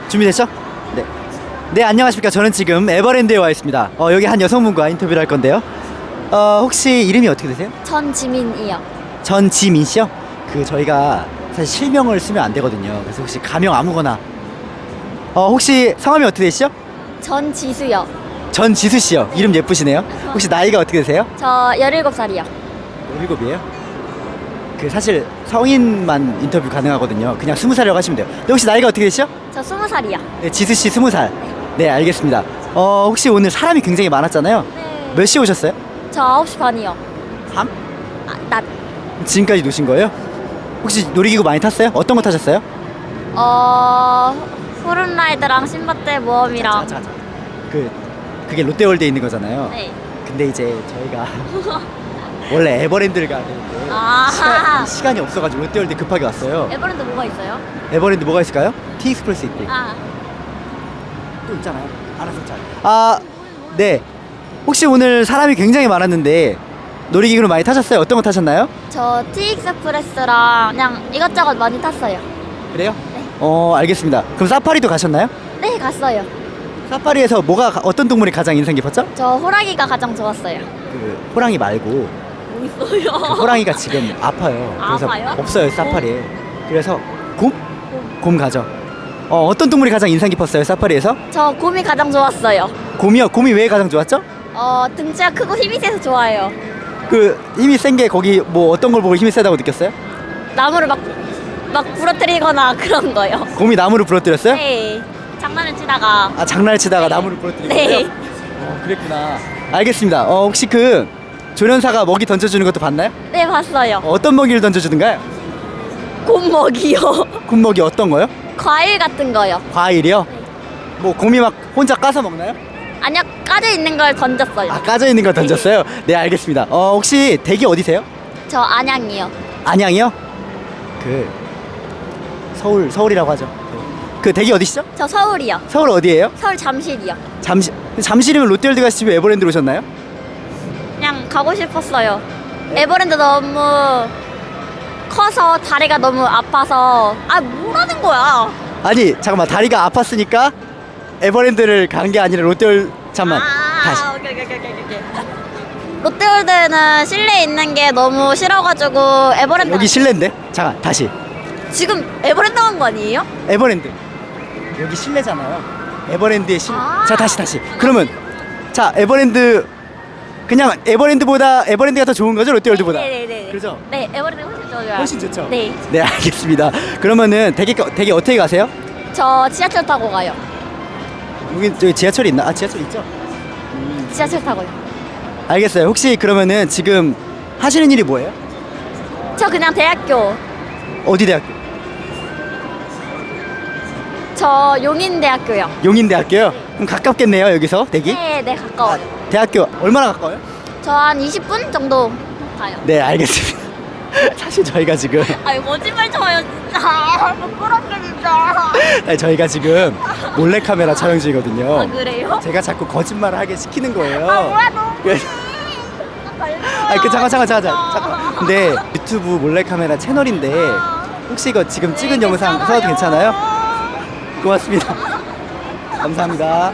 준비됐죠? 네. 네, 안녕하십니까. 저는 지금 에버랜드에 와 있습니다. 여기 한 여성분과 인터뷰를 할 건데요. 혹시 이름이 어떻게 되세요? 전지민이요. 전지민 씨요? 저희가 사실 실명을 쓰면 안 되거든요. 그래서 혹시 가명 아무거나. 혹시 성함이 어떻게 되시죠? 전지수요. 전지수 씨요. 이름 예쁘시네요. 혹시 나이가 어떻게 되세요? 저 17살이요. 17이에요? 사실 성인만 인터뷰 가능하거든요. 그냥 20살이라고 하시면 돼요. 근데 혹시 나이가 어떻게 되시죠? 저 20살이요. 네, 지수 씨 20살. 네, 알겠습니다. 혹시 오늘 사람이 굉장히 많았잖아요. 네. 몇 시에 오셨어요? 저 9시 반이요. 밤? 낮. 지금까지 노신 거예요? 혹시 놀이기구 많이 탔어요? 어떤 거 타셨어요? 푸른라이드랑 신밧드 모험이랑. 그게 롯데월드에 있는 거잖아요. 네. 근데 이제 저희가 원래 에버랜드를 가야 되는데 아. 시간이 없어가지고 롯데월드 급하게 왔어요. 에버랜드 뭐가 있어요? 에버랜드 뭐가 있을까요? 티익스프레스 있고 아. 또 있잖아요. 알아서 잘. 네. 혹시 오늘 사람이 굉장히 많았는데 놀이기구를 많이 타셨어요? 어떤 거 타셨나요? 저 티익스프레스랑 그냥 이것저것 많이 탔어요. 그래요? 네. 알겠습니다. 그럼 사파리도 가셨나요? 네, 갔어요. 사파리에서 어떤 동물이 가장 인상 깊었죠? 저 호랑이가 가장 좋았어요. 호랑이 말고 뭐 있어요? 호랑이가 지금 아파요. 그래서 아파요? 없어요, 사파리에. 그래서 곰? 곰 가죠. 어떤 동물이 가장 인상 깊었어요, 사파리에서? 저 곰이 가장 좋았어요. 곰이요? 곰이 왜 가장 좋았죠? 등치가 크고 힘이 세서 좋아요. 힘이 센 게 거기 뭐 어떤 걸 보고 힘이 세다고 느꼈어요? 나무를 막 부러뜨리거나 그런 거요. 곰이 나무를 부러뜨렸어요? 네. 장난을 치다가. 장난을 치다가 네. 나무를 부러뜨린 네. 거예요? 그랬구나. 알겠습니다. 혹시 조련사가 먹이 던져주는 것도 봤나요? 네, 봤어요. 어떤 먹이를 던져주던가요? 곰먹이요. 곰먹이 어떤 거요? 과일 같은 거요. 과일이요? 뭐 곰이 막 혼자 까서 먹나요? 아니요, 까져 있는 걸 던졌어요. 까져 있는 거 던졌어요? 네, 알겠습니다. 혹시 댁이 어디세요? 저 안양이요. 안양이요? 서울이라고 하죠. 댁이 어디시죠? 저 서울이요. 서울 어디예요? 서울 잠실이요. 잠실이면 롯데월드 가시고 에버랜드로 오셨나요? 그냥 가고 싶었어요. 에버랜드 너무 커서 다리가 너무 아파서. 뭐라는 거야? 아니, 잠깐만. 다리가 아팠으니까 에버랜드를 간 게 아니라 롯데월드. 잠깐만. 다시. 오케이. 롯데월드는 실내에 있는 게 너무 싫어가지고 에버랜드. 여기 실내인데? 잠깐, 다시. 지금 에버랜드 간 거 아니에요? 에버랜드. 여기 실내잖아요. 에버랜드의 아. 자, 다시. 그러면 에버랜드 그냥 에버랜드가 더 좋은 거죠? 롯데월드보다. 네네네. 그죠? 네, 에버랜드 훨씬 좋아요. 훨씬 좋죠? 네. 네, 알겠습니다. 그러면은 댁이 어떻게 가세요? 저 지하철 타고 가요. 저기 지하철이 있나? 지하철 있죠? 지하철 타고요. 알겠어요. 혹시 그러면은 지금 하시는 일이 뭐예요? 저 그냥 대학교. 어디 대학교? 저 용인대학교요. 용인대학교요? 그럼 가깝겠네요, 여기서 댁이? 네, 가까워요. 대학교 얼마나 가까워요? 저 한 20분 정도 가요. 네, 알겠습니다. 사실 저희가 지금 거짓말 쳐요, 진짜. 부끄럽게 진짜. 저희가 지금 몰래카메라 촬영 중이거든요. 그래요? 제가 자꾸 거짓말을 하게 시키는 거예요. 뭐야, 너무. 잠깐. 근데 유튜브 몰래카메라 채널인데 혹시 이거 지금 찍은 영상 써도 괜찮아요? 고맙습니다. 감사합니다.